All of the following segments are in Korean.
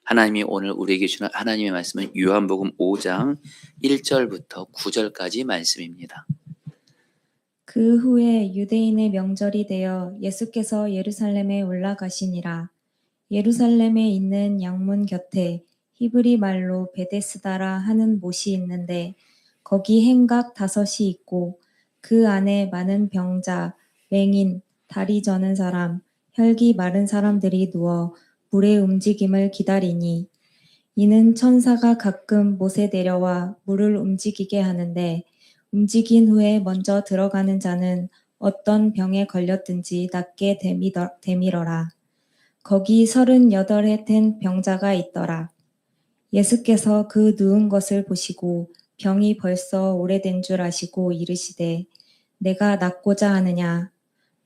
하나님이 오늘 우리에게 주는 하나님의 말씀은 요한복음 5장 1절부터 9절까지 말씀입니다. 그 후에 유대인의 명절이 되어 예수께서 예루살렘에 올라가시니라. 예루살렘에 있는 양문 곁에 히브리 말로 베데스다라 하는 못이 있는데 거기 행각 5이 있고 그 안에 많은 병자, 맹인, 다리 저는 사람, 혈기 마른 사람들이 누워 물의 움직임을 기다리니 이는 천사가 가끔 못에 내려와 물을 움직이게 하는데 움직인 후에 먼저 들어가는 자는 어떤 병에 걸렸든지 낫게 되밀어라. 거기 38해 된 병자가 있더라. 예수께서 그 누운 것을 보시고 병이 벌써 오래된 줄 아시고 이르시되 내가 낫고자 하느냐.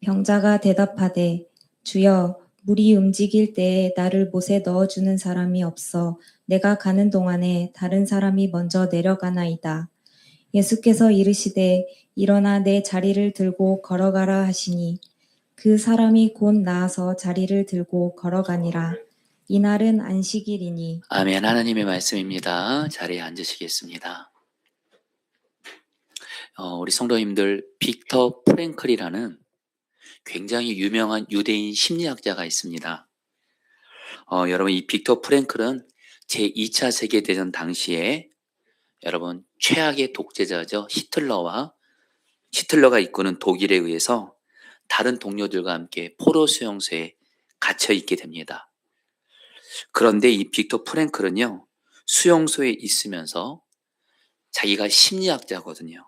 병자가 대답하되 주여 물이 움직일 때에 나를 못에 넣어주는 사람이 없어 내가 가는 동안에 다른 사람이 먼저 내려가나이다. 예수께서 이르시되 일어나 내 자리를 들고 걸어가라 하시니 그 사람이 곧 나아서 자리를 들고 걸어가니라. 이날은 안식일이니. 아멘. 하나님의 말씀입니다. 자리에 앉으시겠습니다. 우리 성도님들, 빅터 프랭클이라는 굉장히 유명한 유대인 심리학자가 있습니다. 여러분, 이 빅터 프랭클은 제2차 세계대전 당시에 여러분 최악의 독재자죠. 히틀러가 이끄는 독일에 의해서 다른 동료들과 함께 포로 수용소에 갇혀 있게 됩니다. 그런데 이 빅터 프랭클은요, 수용소에 있으면서 자기가 심리학자거든요.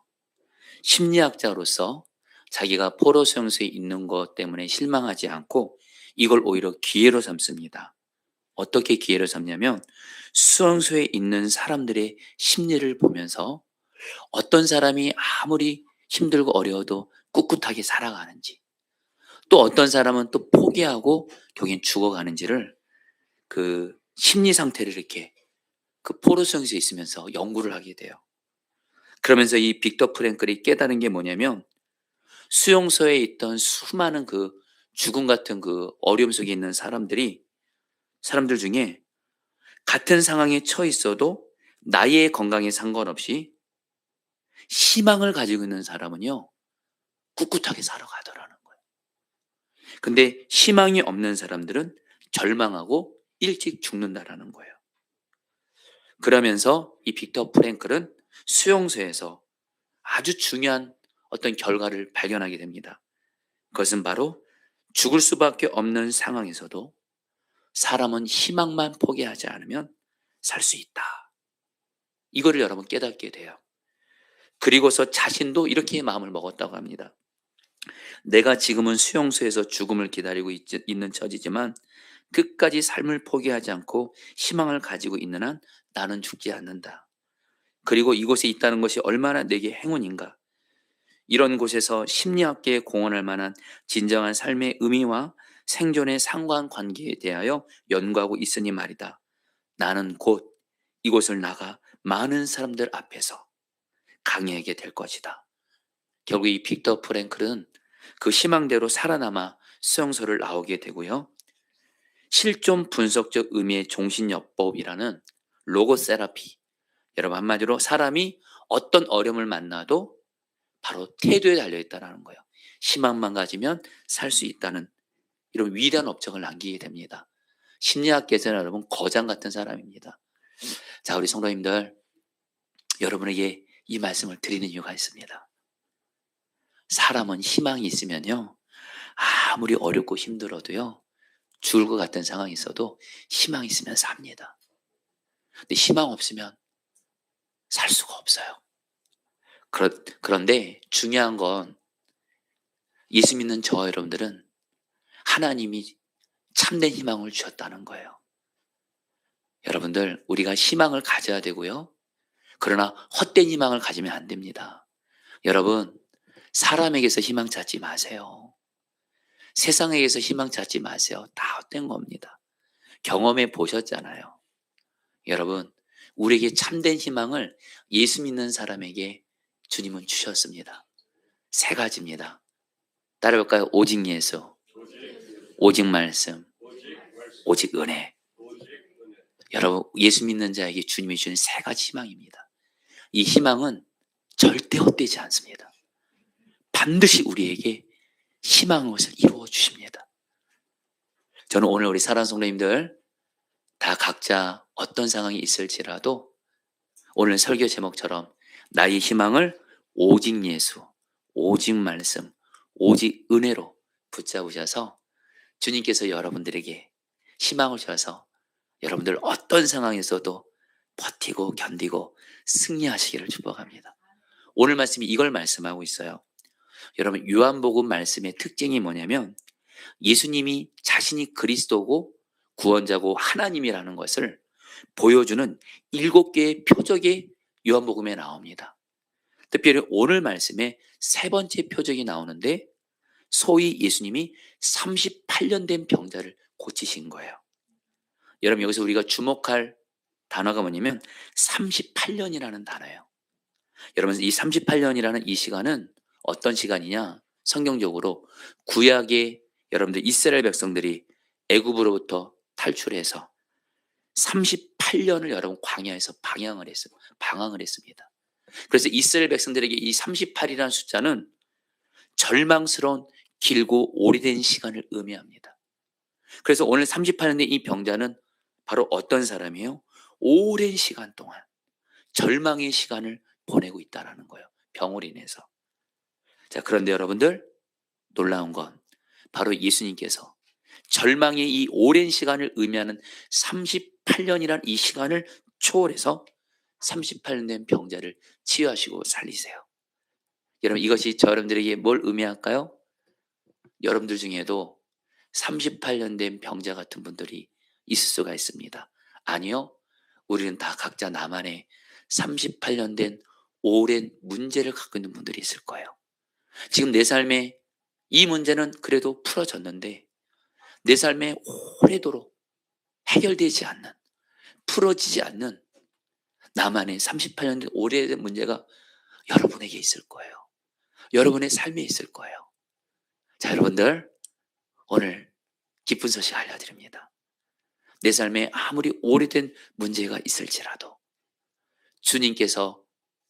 심리학자로서 자기가 포로 수용소에 있는 것 때문에 실망하지 않고 이걸 오히려 기회로 삼습니다. 어떻게 기회로 삼냐면 수용소에 있는 사람들의 심리를 보면서 어떤 사람이 아무리 힘들고 어려워도 꿋꿋하게 살아가는지, 또 어떤 사람은 또 포기하고 결국엔 죽어가는지를 그 심리 상태를 이렇게 그 포로 수용소에 있으면서 연구를 하게 돼요. 그러면서 이 빅터 프랭클이 깨달은 게 뭐냐면 수용소에 있던 수많은 그 죽음 같은 그 어려움 속에 있는 사람들 중에 같은 상황에 처해 있어도 나이의 건강에 상관없이 희망을 가지고 있는 사람은요, 꿋꿋하게 살아가더라는 거예요. 근데 희망이 없는 사람들은 절망하고 일찍 죽는다라는 거예요. 그러면서 이 빅터 프랭클은 수용소에서 아주 중요한 어떤 결과를 발견하게 됩니다. 그것은 바로 죽을 수밖에 없는 상황에서도 사람은 희망만 포기하지 않으면 살 수 있다. 이거를 여러분 깨닫게 돼요. 그리고서 자신도 이렇게 마음을 먹었다고 합니다. 내가 지금은 수용소에서 죽음을 기다리고 있는 처지지만 끝까지 삶을 포기하지 않고 희망을 가지고 있는 한 나는 죽지 않는다. 그리고 이곳에 있다는 것이 얼마나 내게 행운인가. 이런 곳에서 심리학계에 공헌할 만한 진정한 삶의 의미와 생존의 상관관계에 대하여 연구하고 있으니 말이다. 나는 곧 이곳을 나가 많은 사람들 앞에서 강의하게 될 것이다. 결국 이 빅터 프랭클은 그 희망대로 살아남아 수용소를 나오게 되고요. 실존 분석적 의미의 종신요법이라는 로고세라피, 여러분 한마디로 사람이 어떤 어려움을 만나도 바로 태도에 달려있다는 거예요. 희망만 가지면 살 수 있다는 이런 위대한 업적을 남기게 됩니다. 심리학계에서는 여러분 거장 같은 사람입니다. 자, 우리 성도님들, 여러분에게 이 말씀을 드리는 이유가 있습니다. 사람은 희망이 있으면요, 아무리 어렵고 힘들어도요, 죽을 것 같은 상황이 있어도 희망이 있으면 삽니다. 근데 희망 없으면 살 수가 없어요. 그런데 중요한 건 예수 믿는 저와 여러분들은 하나님이 참된 희망을 주셨다는 거예요. 여러분들, 우리가 희망을 가져야 되고요. 그러나 헛된 희망을 가지면 안 됩니다. 여러분, 사람에게서 희망 찾지 마세요. 세상에게서 희망 찾지 마세요. 다 헛된 겁니다. 경험해 보셨잖아요. 여러분, 우리에게 참된 희망을 예수 믿는 사람에게 주님은 주셨습니다. 3가지입니다. 따라볼까요? 오직 예수, 오직 말씀, 오직 은혜. 여러분, 예수 믿는 자에게 주님이 주는 세 가지 희망입니다. 이 희망은 절대 헛되지 않습니다. 반드시 우리에게 희망의 것을 이루어 주십니다. 저는 오늘 우리 사랑하는 성도님들 다 각자 어떤 상황이 있을지라도 오늘 설교 제목처럼 나의 희망을 오직 예수, 오직 말씀, 오직 은혜로 붙잡으셔서 주님께서 여러분들에게 희망을 주셔서 여러분들 어떤 상황에서도 버티고 견디고 승리하시기를 축복합니다. 오늘 말씀이 이걸 말씀하고 있어요. 여러분, 요한복음 말씀의 특징이 뭐냐면 예수님이 자신이 그리스도고 구원자고 하나님이라는 것을 보여주는 7개의 표적이 요한복음에 나옵니다. 특별히 오늘 말씀에 세 번째 표적이 나오는데 소위 예수님이 38년 된 병자를 고치신 거예요. 여러분, 여기서 우리가 주목할 단어가 뭐냐면 38년이라는 단어예요. 여러분, 이 38년이라는 이 시간은 어떤 시간이냐? 성경적으로 구약의 여러분들 이스라엘 백성들이 애굽으로부터 탈출해서 38년을 여러분 광야에서 방황을 했습니다. 그래서 이스라엘 백성들에게 이 38이라는 숫자는 절망스러운 길고 오래된 시간을 의미합니다. 그래서 오늘 38년의 이 병자는 바로 어떤 사람이에요? 오랜 시간 동안 절망의 시간을 보내고 있다는 거예요. 병으로 인해서. 자, 그런데 여러분들 놀라운 건 바로 예수님께서 절망의 이 오랜 시간을 의미하는 38년이란 이 시간을 초월해서 38년 된 병자를 치유하시고 살리세요. 여러분, 이것이 여러분들에게 뭘 의미할까요? 여러분들 중에도 38년 된 병자 같은 분들이 있을 수가 있습니다. 아니요, 우리는 다 각자 나만의 38년 된 오랜 문제를 갖고 있는 분들이 있을 거예요. 지금 내 삶에 이 문제는 그래도 풀어졌는데 내 삶에 오래도록 해결되지 않는, 풀어지지 않는 나만의 38년 된 오래된 문제가 여러분에게 있을 거예요. 여러분의 삶에 있을 거예요. 자, 여러분들 오늘 기쁜 소식 알려드립니다. 내 삶에 아무리 오래된 문제가 있을지라도 주님께서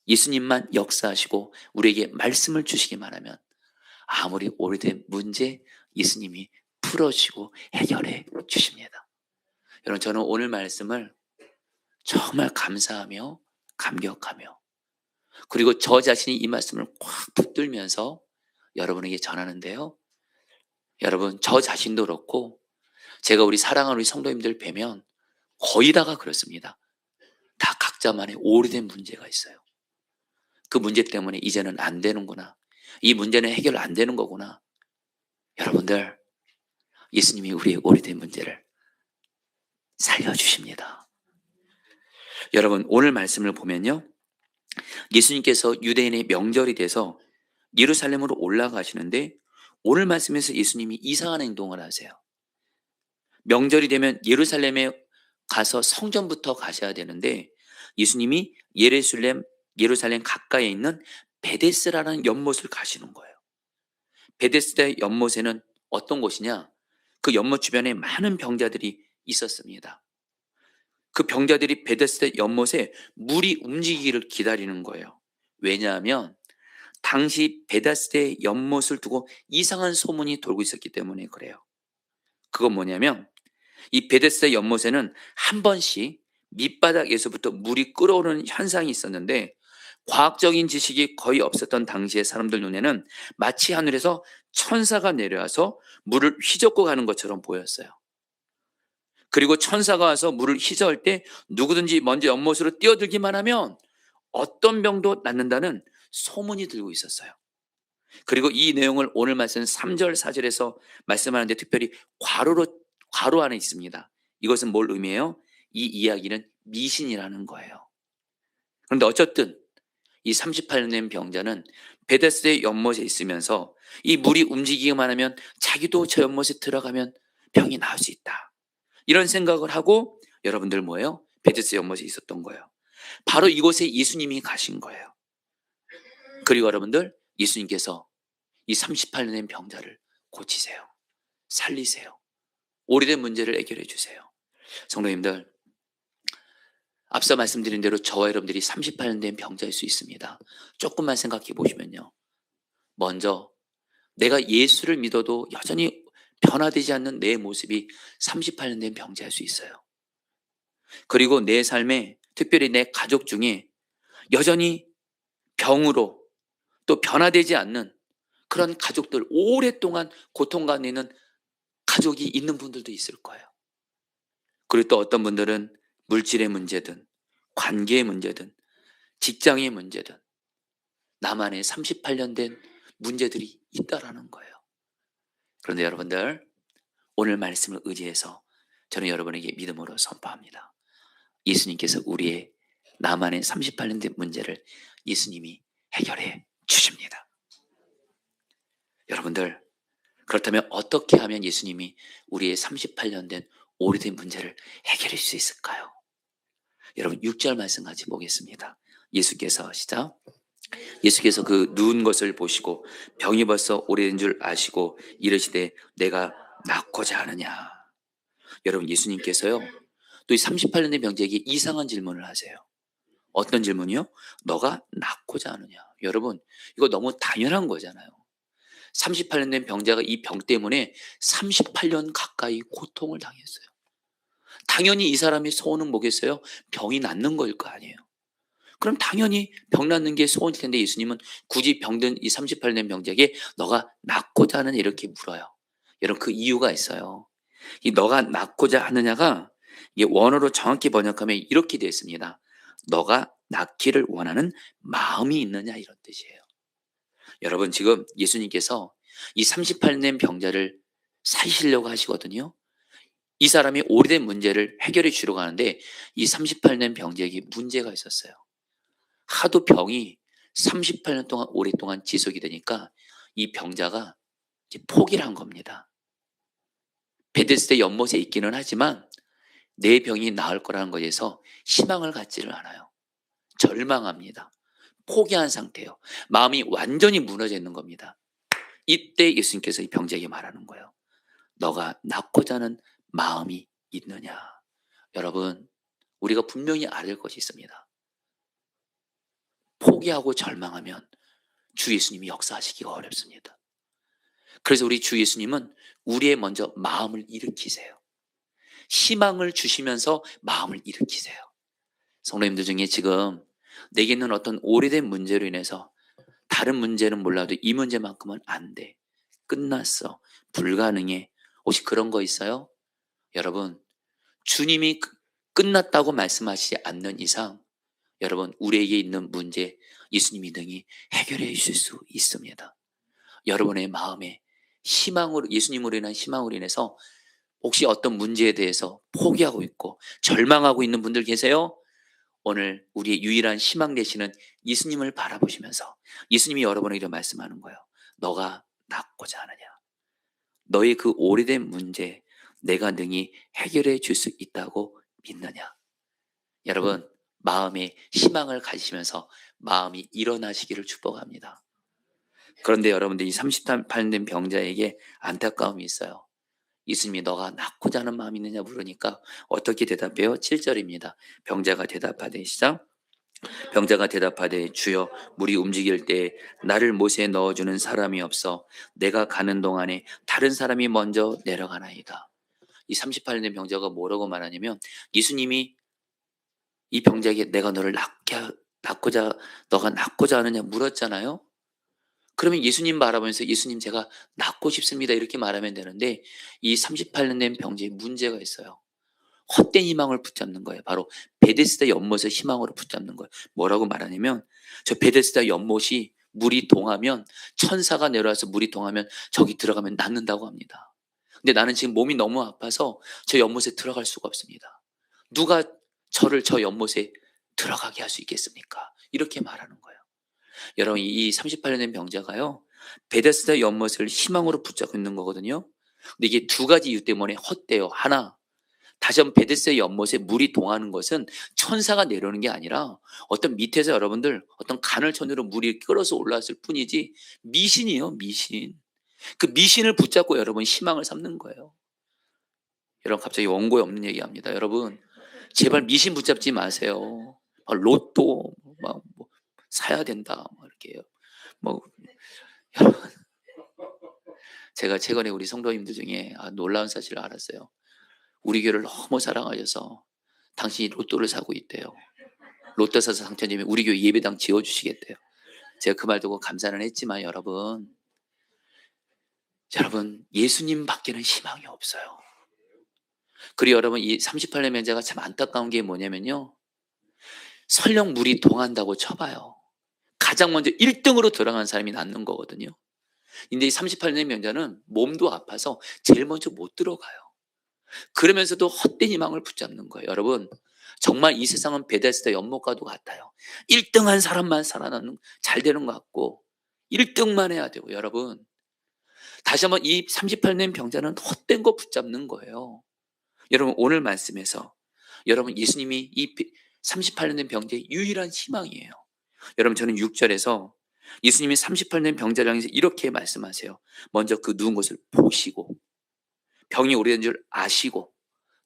예수님만 역사하시고 우리에게 말씀을 주시기만 하면 아무리 오래된 문제 예수님이 풀어주시고 해결해 주십니다. 여러분, 저는 오늘 말씀을 정말 감사하며 감격하며 그리고 저 자신이 이 말씀을 꽉 붙들면서 여러분에게 전하는데요. 여러분, 저 자신도 그렇고 제가 우리 사랑하는 우리 성도님들 뵈면 거의 다가 그렇습니다. 다 각자만의 오래된 문제가 있어요. 그 문제 때문에 이제는 안 되는구나. 이 문제는 해결 안 되는 거구나. 여러분들, 예수님이 우리의 오래된 문제를 살려주십니다. 여러분, 오늘 말씀을 보면요. 예수님께서 유대인의 명절이 돼서 예루살렘으로 올라가시는데 오늘 말씀에서 예수님이 이상한 행동을 하세요. 명절이 되면 예루살렘에 가서 성전부터 가셔야 되는데 예수님이 예루살렘 가까이에 있는 베데스라는 연못을 가시는 거예요. 베데스다의 연못에는 어떤 곳이냐? 그 연못 주변에 많은 병자들이 있었습니다. 그 병자들이 베데스다 연못에 물이 움직이기를 기다리는 거예요. 왜냐하면 당시 베데스다의 연못을 두고 이상한 소문이 돌고 있었기 때문에 그래요. 그건 뭐냐면 이 베데스다 연못에는 한 번씩 밑바닥에서부터 물이 끓어오르는 현상이 있었는데 과학적인 지식이 거의 없었던 당시의 사람들 눈에는 마치 하늘에서 천사가 내려와서 물을 휘젓고 가는 것처럼 보였어요. 그리고 천사가 와서 물을 휘저을 때 누구든지 먼저 연못으로 뛰어들기만 하면 어떤 병도 낫는다는 소문이 들고 있었어요. 그리고 이 내용을 오늘 말씀 3절 4절에서 말씀하는데 특별히 괄호 안에 있습니다. 이것은 뭘 의미해요? 이 이야기는 미신이라는 거예요. 그런데 어쨌든 이 38년 된 병자는 베데스다의 연못에 있으면서 이 물이 움직이기만 하면 자기도 저 연못에 들어가면 병이 나을 수 있다. 이런 생각을 하고 여러분들 뭐예요? 베데스다 연못에 있었던 거예요. 바로 이곳에 예수님이 가신 거예요. 그리고 여러분들 예수님께서 이 38년 된 병자를 고치세요. 살리세요. 오래된 문제를 해결해 주세요. 성도님들, 앞서 말씀드린 대로 저와 여러분들이 38년 된 병자일 수 있습니다. 조금만 생각해 보시면요. 먼저 내가 예수를 믿어도 여전히 변화되지 않는 내 모습이 38년 된 병자일 수 있어요. 그리고 내 삶에 특별히 내 가족 중에 여전히 병으로 또 변화되지 않는 그런 가족들, 오랫동안 고통 가운데 있는 가족이 있는 분들도 있을 거예요. 그리고 또 어떤 분들은 물질의 문제든 관계의 문제든 직장의 문제든 나만의 38년 된 문제들이 있다라는 거예요. 그런데 여러분들, 오늘 말씀을 의지해서 저는 여러분에게 믿음으로 선포합니다. 예수님께서 우리의 나만의 38년 된 문제를 예수님이 해결해 주십니다. 여러분들, 그렇다면 어떻게 하면 예수님이 우리의 38년 된 오래된 문제를 해결할 수 있을까요? 여러분 6절 말씀 같이 보겠습니다. 예수께서 시작. 예수께서 그 누운 것을 보시고 병이 벌써 오래된 줄 아시고 이르시되 내가 낫고자 하느냐. 여러분 예수님께서요 또 이 38년 된 병자에게 이상한 질문을 하세요. 어떤 질문이요? 너가 낫고자 하느냐. 여러분 이거 너무 당연한 거잖아요. 38년 된 병자가 이 병 때문에 38년 가까이 고통을 당했어요. 당연히 이 사람이 소원은 뭐겠어요? 병이 낫는 거일 거 아니에요. 그럼 당연히 병 낫는 게 소원일 텐데 예수님은 굳이 병든 이 38년 된 병자에게 너가 낫고자 하느냐 이렇게 물어요. 여러분 그 이유가 있어요. 이 너가 낫고자 하느냐가 이게 원어로 정확히 번역하면 이렇게 되어 있습니다. 너가 낫기를 원하는 마음이 있느냐 이런 뜻이에요. 여러분 지금 예수님께서 이 38년 된 병자를 살리려고 하시거든요. 이 사람이 오래된 문제를 해결해 주려고 하는데 이 38년 병자에게 문제가 있었어요. 하도 병이 38년 동안 오랫동안 지속이 되니까 이 병자가 이제 포기를 한 겁니다. 베데스다 연못에 있기는 하지만 내 병이 나을 거라는 것에서 희망을 갖지를 않아요. 절망합니다. 포기한 상태예요. 마음이 완전히 무너져 있는 겁니다. 이때 예수님께서 이 병자에게 말하는 거예요. 너가 낫고자 하는 마음이 있느냐. 여러분 우리가 분명히 알을 것이 있습니다. 포기하고 절망하면 주 예수님이 역사하시기가 어렵습니다. 그래서 우리 주 예수님은 우리의 먼저 마음을 일으키세요. 희망을 주시면서 마음을 일으키세요. 성도님들 중에 지금 내게 있는 어떤 오래된 문제로 인해서 다른 문제는 몰라도 이 문제만큼은 안 돼. 끝났어. 불가능해. 혹시 그런 거 있어요? 여러분 주님이 끝났다고 말씀하시지 않는 이상 여러분 우리에게 있는 문제 예수님이 능히 해결해 주실 수 있습니다. 여러분의 마음에 희망으로 예수님으로 인한 희망으로 인해서 혹시 어떤 문제에 대해서 포기하고 있고 절망하고 있는 분들 계세요? 오늘 우리의 유일한 희망 되시는 예수님을 바라보시면서 예수님이 여러분에게 말씀하는 거예요. 너가 낫고자 하느냐. 너의 그 오래된 문제 내가 능히 해결해 줄 수 있다고 믿느냐. 여러분 마음에 희망을 가지시면서 마음이 일어나시기를 축복합니다. 그런데 여러분들 이 38년 된 병자에게 안타까움이 있어요. 예수님이 너가 낫고자 하는 마음이 있느냐 물으니까 어떻게 대답해요? 7절입니다. 병자가 대답하되 시작. 병자가 대답하되 주여 물이 움직일 때 나를 못에 넣어주는 사람이 없어 내가 가는 동안에 다른 사람이 먼저 내려가나이다. 이 38년 된 병자가 뭐라고 말하냐면 예수님이 이 병자에게 내가 너를 너가 낫고자 하느냐 물었잖아요. 그러면 예수님 바라보면서 예수님 제가 낫고 싶습니다 이렇게 말하면 되는데 이 38년 된 병자에 문제가 있어요. 헛된 희망을 붙잡는 거예요. 바로 베데스다 연못의 희망으로 붙잡는 거예요. 뭐라고 말하냐면 저 베데스다 연못이 물이 동하면 천사가 내려와서 물이 동하면 저기 들어가면 낫는다고 합니다. 근데 나는 지금 몸이 너무 아파서 저 연못에 들어갈 수가 없습니다. 누가 저를 저 연못에 들어가게 할 수 있겠습니까? 이렇게 말하는 거예요. 여러분 이 38년 된 병자가요 베데스다 연못을 희망으로 붙잡고 있는 거거든요. 근데 이게 두 가지 이유 때문에 헛돼요. 하나, 다시 한번 베데스다 연못에 물이 동하는 것은 천사가 내려오는 게 아니라 어떤 밑에서 여러분들 어떤 간을천으로 물이 끌어서 올라왔을 뿐이지 미신이에요. 미신. 그 미신을 붙잡고 여러분 희망을 삼는 거예요. 여러분 갑자기 원고에 없는 얘기합니다. 여러분 제발 미신 붙잡지 마세요. 로또 뭐 사야 된다 이렇게 뭐 여러분, 제가 최근에 우리 성도님들 중에 놀라운 사실을 알았어요. 우리 교회를 너무 사랑하셔서 당신이 로또를 사고 있대요. 로또 사서 당첨되면 우리 교회 예배당 지어주시겠대요. 제가 그 말 듣고 감사는 했지만 여러분 예수님 밖에는 희망이 없어요. 그리고 여러분 이 38년 면제가 참 안타까운 게 뭐냐면요. 설령 물이 동한다고 쳐봐요. 가장 먼저 1등으로 들어간 사람이 낫는 거거든요. 근데 이 38년 면제는 몸도 아파서 제일 먼저 못 들어가요. 그러면서도 헛된 희망을 붙잡는 거예요. 여러분 정말 이 세상은 베데스다 연못과도 같아요. 1등한 사람만 살아나는 잘 되는 것 같고 1등만 해야 되고 여러분 다시 한번 이 38년 병자는 헛된 거 붙잡는 거예요. 여러분 오늘 말씀에서 여러분 예수님이 이 38년 된 병자의 유일한 희망이에요. 여러분 저는 6절에서 예수님이 38년 병자를 향해서 이렇게 말씀하세요. 먼저 그 누운 것을 보시고 병이 오래된 줄 아시고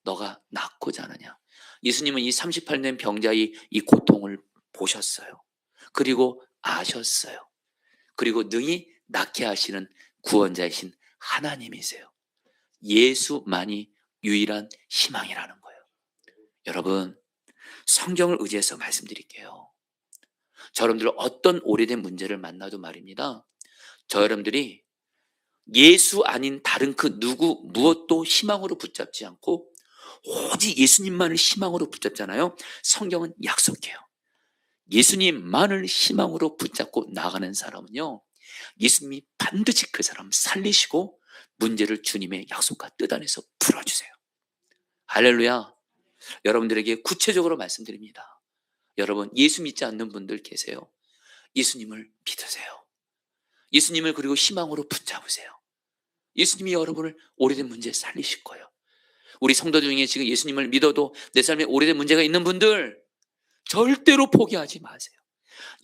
너가 낫고자 하느냐. 예수님은 이 38년 병자의 이 고통을 보셨어요. 그리고 아셨어요. 그리고 능히 낫게 하시는 구원자이신 하나님이세요. 예수만이 유일한 희망이라는 거예요. 여러분 성경을 의지해서 말씀드릴게요. 저 여러분들 어떤 오래된 문제를 만나도 말입니다. 저 여러분들이 예수 아닌 다른 그 누구 무엇도 희망으로 붙잡지 않고 오직 예수님만을 희망으로 붙잡잖아요. 성경은 약속해요. 예수님만을 희망으로 붙잡고 나가는 사람은요. 예수님이 반드시 그 사람 살리시고 문제를 주님의 약속과 뜻 안에서 풀어주세요. 할렐루야. 여러분들에게 구체적으로 말씀드립니다. 여러분 예수 믿지 않는 분들 계세요. 예수님을 믿으세요. 예수님을 그리고 희망으로 붙잡으세요. 예수님이 여러분을 오래된 문제에 살리실 거예요. 우리 성도 중에 지금 예수님을 믿어도 내 삶에 오래된 문제가 있는 분들 절대로 포기하지 마세요.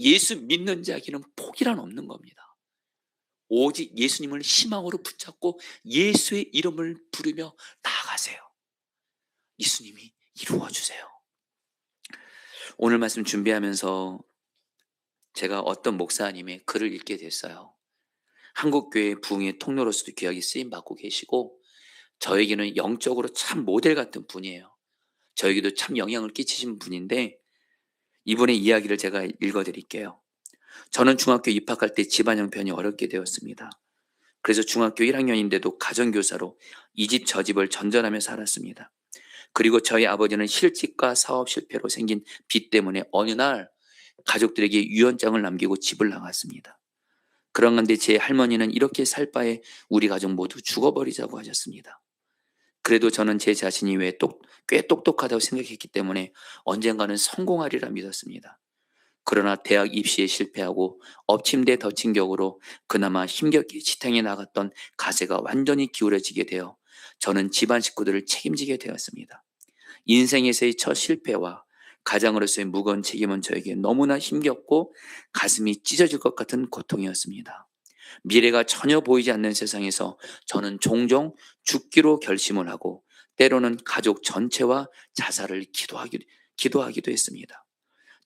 예수 믿는 자에게는 포기란 없는 겁니다. 오직 예수님을 희망으로 붙잡고 예수의 이름을 부르며 나아가세요. 예수님이 이루어주세요. 오늘 말씀 준비하면서 제가 어떤 목사님의 글을 읽게 됐어요. 한국교회 부흥의 통로로서도 귀하게 쓰임받고 계시고 저에게는 영적으로 참 모델 같은 분이에요. 저에게도 참 영향을 끼치신 분인데 이분의 이야기를 제가 읽어드릴게요. 저는 중학교 입학할 때 집안 형편이 어렵게 되었습니다. 그래서 중학교 1학년인데도 가정교사로 이 집 저 집을 전전하며 살았습니다. 그리고 저희 아버지는 실직과 사업 실패로 생긴 빚 때문에 어느 날 가족들에게 유언장을 남기고 집을 나갔습니다. 그런데 제 할머니는 이렇게 살 바에 우리 가족 모두 죽어버리자고 하셨습니다. 그래도 저는 제 자신이 꽤 똑똑하다고 생각했기 때문에 언젠가는 성공하리라 믿었습니다. 그러나 대학 입시에 실패하고 엎침대 덮친 격으로 그나마 힘겹게 지탱해 나갔던 가세가 완전히 기울어지게 되어 저는 집안 식구들을 책임지게 되었습니다. 인생에서의 첫 실패와 가장으로서의 무거운 책임은 저에게 너무나 힘겹고 가슴이 찢어질 것 같은 고통이었습니다. 미래가 전혀 보이지 않는 세상에서 저는 종종 죽기로 결심을 하고 때로는 가족 전체와 자살을 기도하기도 했습니다.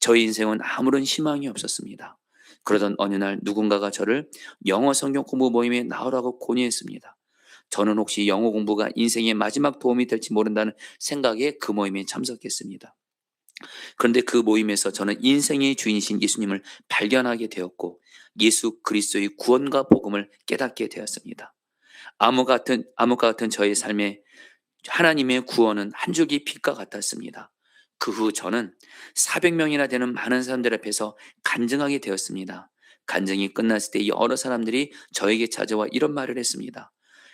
저의 인생은 아무런 희망이 없었습니다. 그러던 어느 날 누군가가 저를 영어 성경 공부 모임에 나오라고 권유했습니다. 저는 혹시 영어 공부가 인생의 마지막 도움이 될지 모른다는 생각에 그 모임에 참석했습니다. 그런데 그 모임에서 저는 인생의 주인이신 예수님을 발견하게 되었고 예수 그리스도의 구원과 복음을 깨닫게 되었습니다. 암흑과 같은 저의 삶에 하나님의 구원은 한 줄기 빛과 같았습니다. 그 후 저는 400명이나 되는 많은 사람들 앞에서 간증하게 되었습니다. 간증이 끝났을 때 여러 사람들이 저에게 찾아와 이런 말을 했습니다.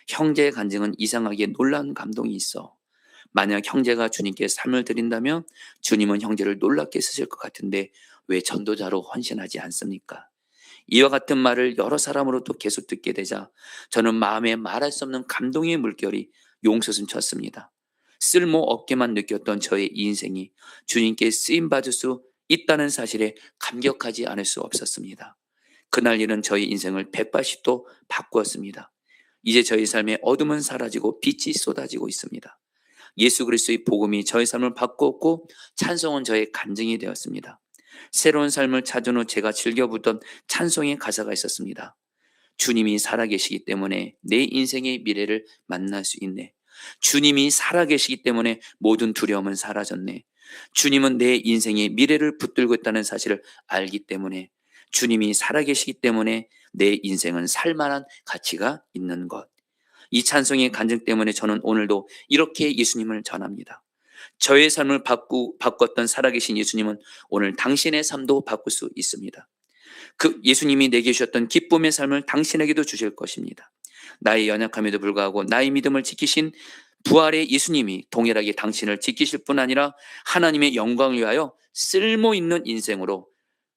형제의 간증은 이상하게 놀라운 감동이 있어. 만약 형제가 주님께 삶을 드린다면 주님은 형제를 놀랍게 쓰실 것 같은데 왜 전도자로 헌신하지 않습니까? 이와 같은 말을 여러 사람으로부터 계속 듣게 되자 저는 마음에 말할 수 없는 감동의 물결이 용솟음 쳤습니다. 쓸모없게만 느꼈던 저의 인생이 주님께 쓰임받을 수 있다는 사실에 감격하지 않을 수 없었습니다. 그날 일은 저의 인생을 180도 바꾸었습니다. 이제 저희 삶에 어둠은 사라지고 빛이 쏟아지고 있습니다. 예수 그리스도의 복음이 저의 삶을 바꾸었고 찬송은 저의 간증이 되었습니다. 새로운 삶을 찾은 후 제가 즐겨 부르던 찬송의 가사가 있었습니다. 주님이 살아계시기 때문에 내 인생의 미래를 만날 수 있네. 주님이 살아계시기 때문에 모든 두려움은 사라졌네. 주님은 내 인생의 미래를 붙들고 있다는 사실을 알기 때문에, 주님이 살아계시기 때문에 내 인생은 살만한 가치가 있는 것. 이 찬송의 간증 때문에 저는 오늘도 이렇게 예수님을 전합니다. 저의 삶을 바꿨던 살아계신 예수님은 오늘 당신의 삶도 바꿀 수 있습니다. 그 예수님이 내게 주셨던 기쁨의 삶을 당신에게도 주실 것입니다. 나의 연약함에도 불구하고 나의 믿음을 지키신 부활의 예수님이 동일하게 당신을 지키실 뿐 아니라 하나님의 영광을 위하여 쓸모 있는 인생으로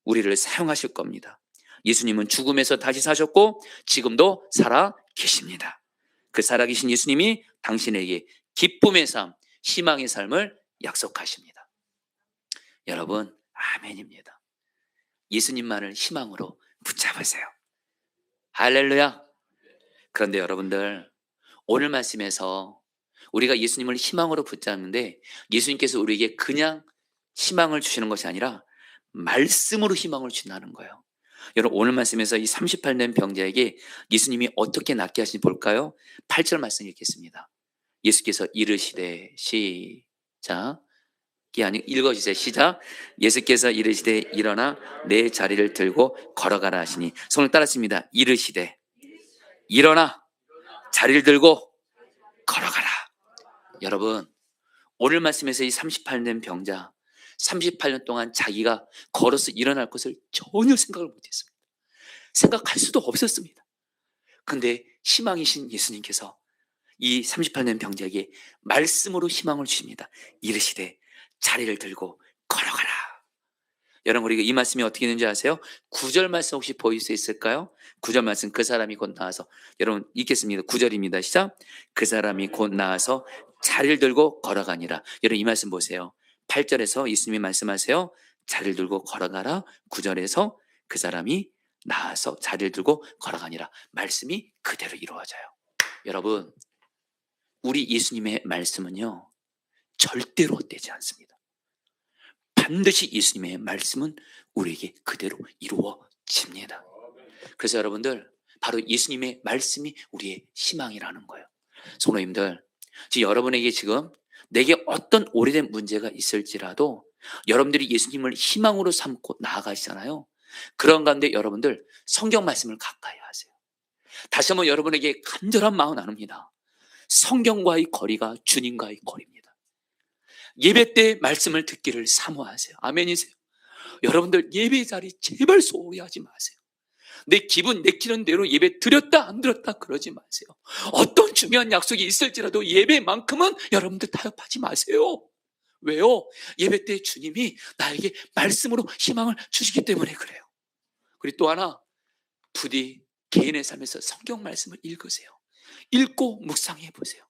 우리를 사용하실 겁니다. 예수님은 죽음에서 다시 사셨고 지금도 살아 계십니다. 그 살아계신 예수님이 당신에게 기쁨의 삶, 희망의 삶을 약속하십니다. 여러분, 아멘입니다. 예수님만을 희망으로 붙잡으세요. 할렐루야. 그런데 여러분들, 오늘 말씀에서 우리가 예수님을 희망으로 붙잡는데 예수님께서 우리에게 그냥 희망을 주시는 것이 아니라 말씀으로 희망을 주신다는 거예요. 여러분, 오늘 말씀에서 이 38년 병자에게 예수님이 어떻게 낫게 하시는지 볼까요? 8절 말씀 읽겠습니다. 예수께서 이르시되, 시작, 아니 읽어주세요. 시작. 예수께서 이르시되 일어나 내 자리를 들고 걸어가라 하시니, 손을 따랐습니다. 이르시되 일어나 자리를 들고 걸어가라. 여러분, 오늘 말씀에서 이 38년 병자, 38년 동안 자기가 걸어서 일어날 것을 전혀 생각을 못했습니다. 생각할 수도 없었습니다. 그런데 희망이신 예수님께서 이 38년 병자에게 말씀으로 희망을 주십니다. 이르시되 자리를 들고 걸어가라. 여러분, 우리가 이 말씀이 어떻게 되는지 아세요? 9절 말씀 혹시 보일 수 있을까요? 9절 말씀, 그 사람이 곧 나와서, 여러분 읽겠습니다. 9절입니다. 시작. 그 사람이 곧 나와서 자리를 들고 걸어가니라. 여러분, 이 말씀 보세요. 8절에서 예수님이 말씀하세요. 자리를 들고 걸어가라. 9절에서 그 사람이 나와서 자리를 들고 걸어가니라. 말씀이 그대로 이루어져요. 여러분, 우리 예수님의 말씀은요, 절대로 헛되지 않습니다. 반드시 예수님의 말씀은 우리에게 그대로 이루어집니다. 그래서 여러분들, 바로 예수님의 말씀이 우리의 희망이라는 거예요. 성도님들, 지금 여러분에게 지금 내게 어떤 오래된 문제가 있을지라도 여러분들이 예수님을 희망으로 삼고 나아가시잖아요. 그런 가운데 여러분들 성경 말씀을 가까이 하세요. 다시 한번 여러분에게 간절한 마음 나눕니다. 성경과의 거리가 주님과의 거리입니다. 예배 때 말씀을 듣기를 사모하세요. 아멘이세요. 여러분들 예배 자리 제발 소홀히 하지 마세요. 내 기분 내키는 대로 예배 드렸다 안 드렸다 그러지 마세요. 어떤 중요한 약속이 있을지라도 예배만큼은 여러분들 타협하지 마세요. 왜요? 예배 때 주님이 나에게 말씀으로 희망을 주시기 때문에 그래요. 그리고 또 하나, 부디 개인의 삶에서 성경 말씀을 읽으세요. 읽고 묵상해 보세요.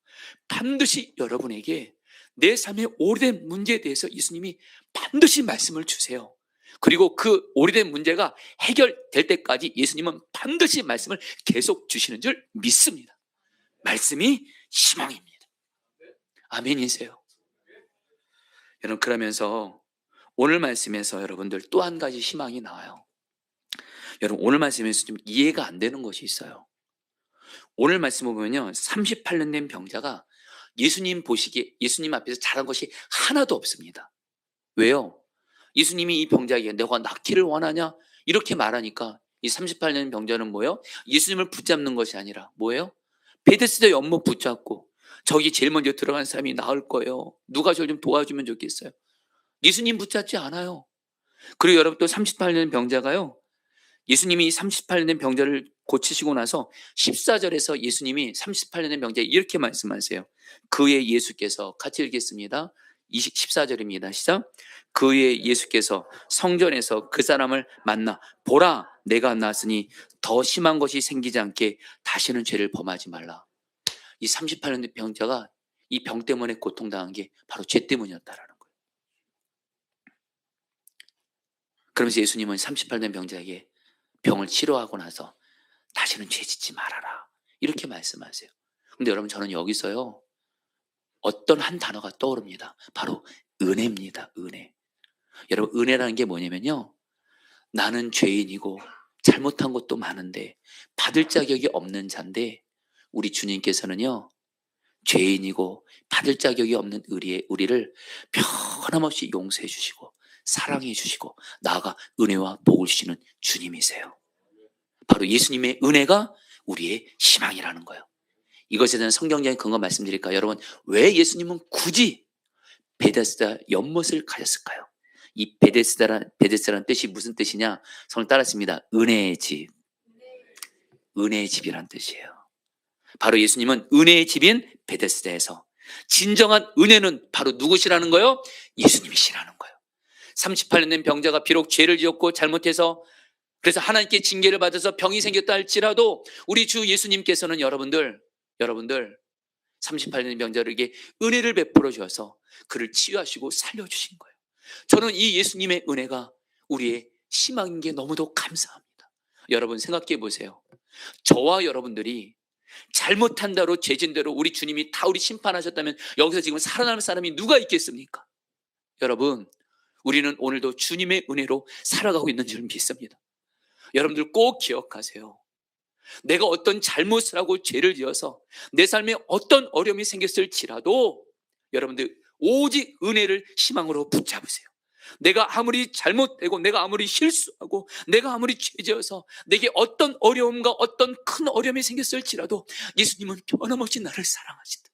반드시 여러분에게 내 삶의 오래된 문제에 대해서 예수님이 반드시 말씀을 주세요. 그리고 그 오래된 문제가 해결될 때까지 예수님은 반드시 말씀을 계속 주시는 줄 믿습니다. 말씀이 희망입니다. 아멘이세요. 여러분, 그러면서 오늘 말씀에서 여러분들 또 한 가지 희망이 나와요. 여러분, 오늘 말씀에서 좀 이해가 안 되는 것이 있어요. 오늘 말씀을 보면요, 38년 된 병자가 예수님 보시기에 예수님 앞에서 잘한 것이 하나도 없습니다. 왜요? 예수님이 이 병자에게 너가 낫기를 원하냐? 이렇게 말하니까 이 38년 병자는 뭐예요? 예수님을 붙잡는 것이 아니라 뭐예요? 베데스다 연못 붙잡고 저기 제일 먼저 들어간 사람이 나을 거예요. 누가 저를 좀 도와주면 좋겠어요. 예수님 붙잡지 않아요. 그리고 여러분, 또 38년 병자가요, 예수님이 38년 병자를 고치시고 나서 14절에서 예수님이 38년 병자에 이렇게 말씀하세요. 그의 예수께서, 같이 읽겠습니다. 14절입니다. 시작. 그의 예수께서 성전에서 그 사람을 만나 보라, 내가 났으니 더 심한 것이 생기지 않게 다시는 죄를 범하지 말라. 이 38년 병자가 이 병 때문에 고통당한 게 바로 죄 때문이었다라는 거예요. 그러면서 예수님은 38년 병자에게 병을 치료하고 나서 다시는 죄 짓지 말아라, 이렇게 말씀하세요. 근데 여러분, 저는 여기서요, 어떤 한 단어가 떠오릅니다. 바로 은혜입니다. 은혜. 여러분, 은혜라는 게 뭐냐면요, 나는 죄인이고 잘못한 것도 많은데 받을 자격이 없는 자인데, 우리 주님께서는요, 죄인이고 받을 자격이 없는 우리를 변함없이 용서해 주시고 사랑해 주시고 나아가 은혜와 복을 주시는 주님이세요. 바로 예수님의 은혜가 우리의 희망이라는 거예요. 이것에 대한 성경적인 근거 말씀드릴까요? 여러분, 왜 예수님은 굳이 베데스다 연못을 가셨을까요? 이 베데스다라는 뜻이 무슨 뜻이냐? 성을 따랐습니다. 은혜의 집. 은혜의 집이란 뜻이에요. 바로 예수님은 은혜의 집인 베데스다에서 진정한 은혜는 바로 누구시라는 거예요? 예수님이시라는 거예요. 38년 된 병자가 비록 죄를 지었고 잘못해서 그래서 하나님께 징계를 받아서 병이 생겼다 할지라도 우리 주 예수님께서는 여러분들 38년 된 병자에게 은혜를 베풀어 주셔서 그를 치유하시고 살려주신 거예요. 저는 이 예수님의 은혜가 우리의 희망인 게 너무도 감사합니다. 여러분 생각해 보세요. 저와 여러분들이 잘못한다로 죄진대로 우리 주님이 다 우리 심판하셨다면 여기서 지금 살아남을 사람이 누가 있겠습니까? 여러분, 우리는 오늘도 주님의 은혜로 살아가고 있는 줄 믿습니다. 여러분들 꼭 기억하세요. 내가 어떤 잘못을 하고 죄를 지어서 내 삶에 어떤 어려움이 생겼을지라도 여러분들 오직 은혜를 희망으로 붙잡으세요. 내가 아무리 잘못되고 내가 아무리 실수하고 내가 아무리 죄지어서 내게 어떤 어려움과 어떤 큰 어려움이 생겼을지라도 예수님은 변함없이 나를 사랑하신다.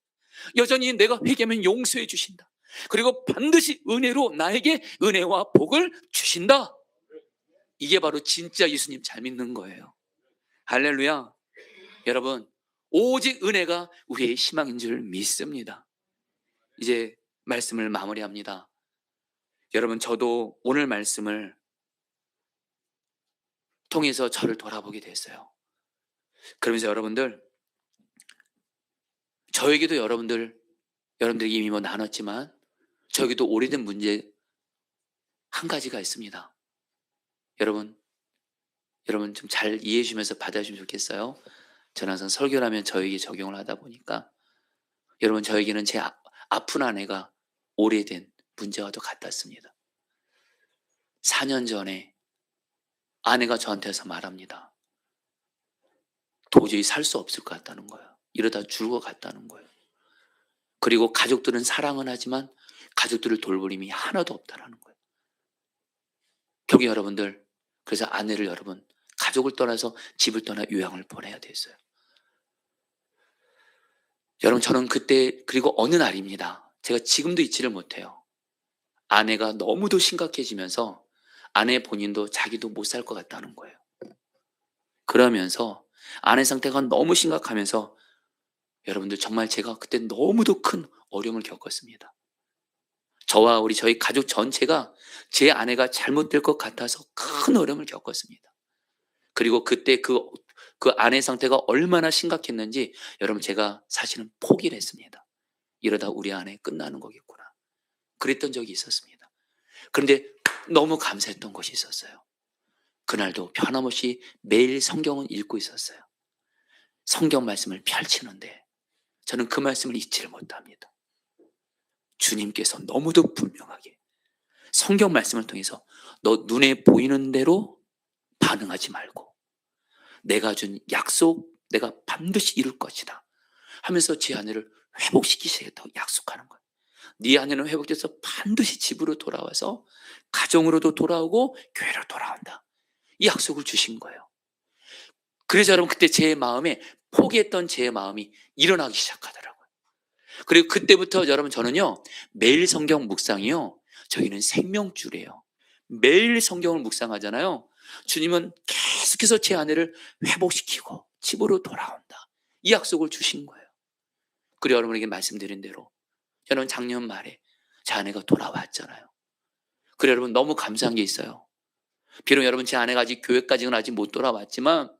여전히 내가 회개하면 용서해 주신다. 그리고 반드시 은혜로 나에게 은혜와 복을 주신다. 이게 바로 진짜 예수님 잘 믿는 거예요. 할렐루야. 여러분, 오직 은혜가 우리의 희망인 줄 믿습니다. 이제 말씀을 마무리합니다. 여러분, 저도 오늘 말씀을 통해서 저를 돌아보게 됐어요. 그러면서 여러분들, 저에게도 여러분들에게 이미 나눴지만 저에게도 오래된 문제 한 가지가 있습니다. 여러분 좀 잘 이해해 주면서 받아주시면 좋겠어요. 저는 항상 설교를 하면 저에게 적용을 하다 보니까 여러분, 저에게는 제 아픈 아내가 오래된 문제와도 같았습니다. 4년 전에 아내가 저한테서 말합니다. 도저히 살 수 없을 것 같다는 거예요. 이러다 죽을 것 같다는 거예요. 그리고 가족들은 사랑은 하지만 가족들을 돌볼 힘이 하나도 없다는 거예요. 결국 여러분들, 그래서 아내를 여러분 가족을 떠나서 집을 떠나 요양을 보내야 됐어요. 여러분, 저는 그때, 그리고 어느 날입니다. 제가 지금도 잊지를 못해요. 아내가 너무도 심각해지면서 아내 본인도 자기도 못 살 것 같다는 거예요. 그러면서 아내 상태가 너무 심각하면서 여러분들 정말 제가 그때 너무도 큰 어려움을 겪었습니다. 저와 저희 가족 전체가 제 아내가 잘못될 것 같아서 큰 어려움을 겪었습니다. 그리고 그때 그 아내 상태가 얼마나 심각했는지 여러분, 제가 사실은 포기를 했습니다. 이러다 우리 아내 끝나는 거겠구나. 그랬던 적이 있었습니다. 그런데 너무 감사했던 것이 있었어요. 그날도 변함없이 매일 성경은 읽고 있었어요. 성경 말씀을 펼치는데 저는 그 말씀을 잊지를 못합니다. 주님께서 너무도 분명하게 성경 말씀을 통해서 너 눈에 보이는 대로 반응하지 말고 내가 준 약속 내가 반드시 이룰 것이다 하면서 제 아내를 회복시키시겠다고 약속하는 거예요. 네 아내는 회복돼서 반드시 집으로 돌아와서 가정으로도 돌아오고 교회로 돌아온다. 이 약속을 주신 거예요. 그래서 여러분, 그때 제 마음에 포기했던 제 마음이 일어나기 시작하더라고요. 그리고 그때부터 여러분, 저는요 매일 성경 묵상이요 저희는 생명줄이에요. 매일 성경을 묵상하잖아요. 주님은 계속해서 제 아내를 회복시키고 집으로 돌아온다. 이 약속을 주신 거예요. 그리고 여러분에게 말씀드린 대로 저는 작년 말에 제 아내가 돌아왔잖아요. 그리고 여러분, 너무 감사한 게 있어요. 비록 여러분 제 아내가 아직 교회까지는 아직 못 돌아왔지만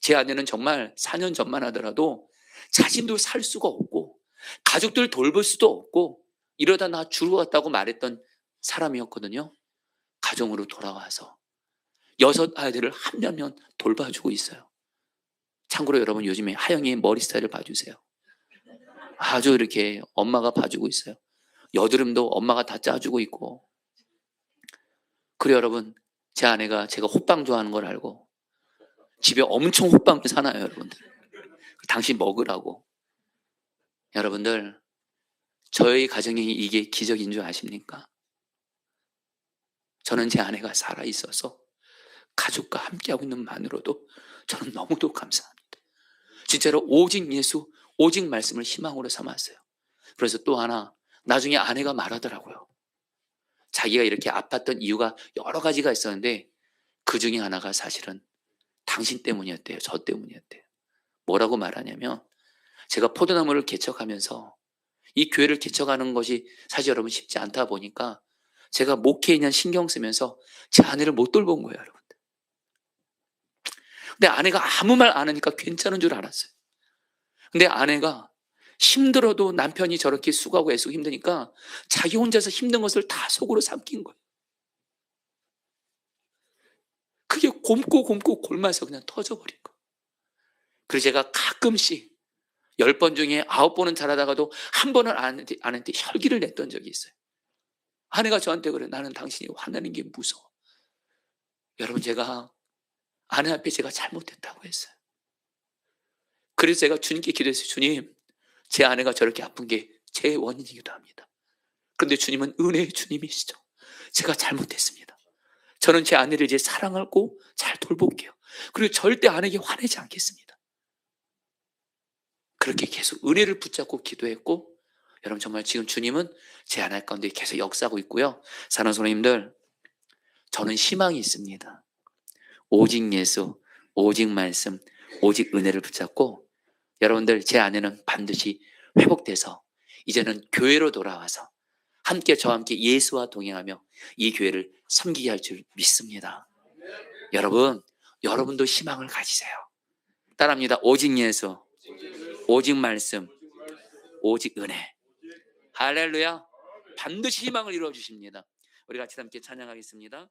제 아내는 정말 4년 전만 하더라도 자신도 살 수가 없고 가족들 돌볼 수도 없고 이러다 나 죽을 것 같다고 말했던 사람이었거든요. 가정으로 돌아와서 6 아이들을 한 명 한 명 돌봐주고 있어요. 참고로 여러분, 요즘에 하영이의 머리 스타일을 봐주세요. 아주 이렇게 엄마가 봐주고 있어요. 여드름도 엄마가 다 짜주고 있고. 그래 여러분, 제 아내가 제가 호빵 좋아하는 걸 알고 집에 엄청 호빵을 사놔요, 여러분들. 당신 먹으라고. 여러분들, 저희 가정이 이게 기적인 줄 아십니까? 저는 제 아내가 살아있어서 가족과 함께하고 있는 만으로도 저는 너무도 감사합니다. 진짜로 오직 예수, 오직 말씀을 희망으로 삼았어요. 그래서 또 하나, 나중에 아내가 말하더라고요. 자기가 이렇게 아팠던 이유가 여러 가지가 있었는데 그 중에 하나가 사실은 당신 때문이었대요. 저 때문이었대요. 뭐라고 말하냐면, 제가 포도나무를 개척하면서 이 교회를 개척하는 것이 사실 여러분 쉽지 않다 보니까 제가 목회에 대한 신경 쓰면서 제 아내를 못 돌본 거예요, 여러분들. 근데 아내가 아무 말 안 하니까 괜찮은 줄 알았어요. 근데 아내가 힘들어도 남편이 저렇게 수고하고 애쓰고 힘드니까 자기 혼자서 힘든 것을 다 속으로 삼킨 거예요. 그게 곰고 골마서 그냥 터져버린 거예요. 그래서 제가 가끔씩 10번 중에 9번은 잘하다가도 한 번은 아내한테 혈기를 냈던 적이 있어요. 아내가 저한테 그래, 나는 당신이 화나는 게 무서워. 여러분, 제가 아내 앞에 제가 잘못했다고 했어요. 그래서 제가 주님께 기도했어요. 주님, 제 아내가 저렇게 아픈 게 제 원인이기도 합니다. 그런데 주님은 은혜의 주님이시죠. 제가 잘못했습니다. 저는 제 아내를 이제 사랑하고 잘 돌볼게요. 그리고 절대 아내에게 화내지 않겠습니다. 그렇게 계속 은혜를 붙잡고 기도했고, 여러분 정말 지금 주님은 제 아내 가운데 계속 역사하고 있고요. 사랑하는 성도님들, 저는 희망이 있습니다. 오직 예수, 오직 말씀, 오직 은혜를 붙잡고 여러분들, 제 아내는 반드시 회복돼서 이제는 교회로 돌아와서 함께 저와 함께 예수와 동행하며 이 교회를 섬기게 할 줄 믿습니다. 여러분, 여러분도 희망을 가지세요. 따라합니다. 오직 예수, 오직 말씀, 오직 은혜. 할렐루야. 반드시 희망을 이루어 주십니다. 우리 같이 함께 찬양하겠습니다.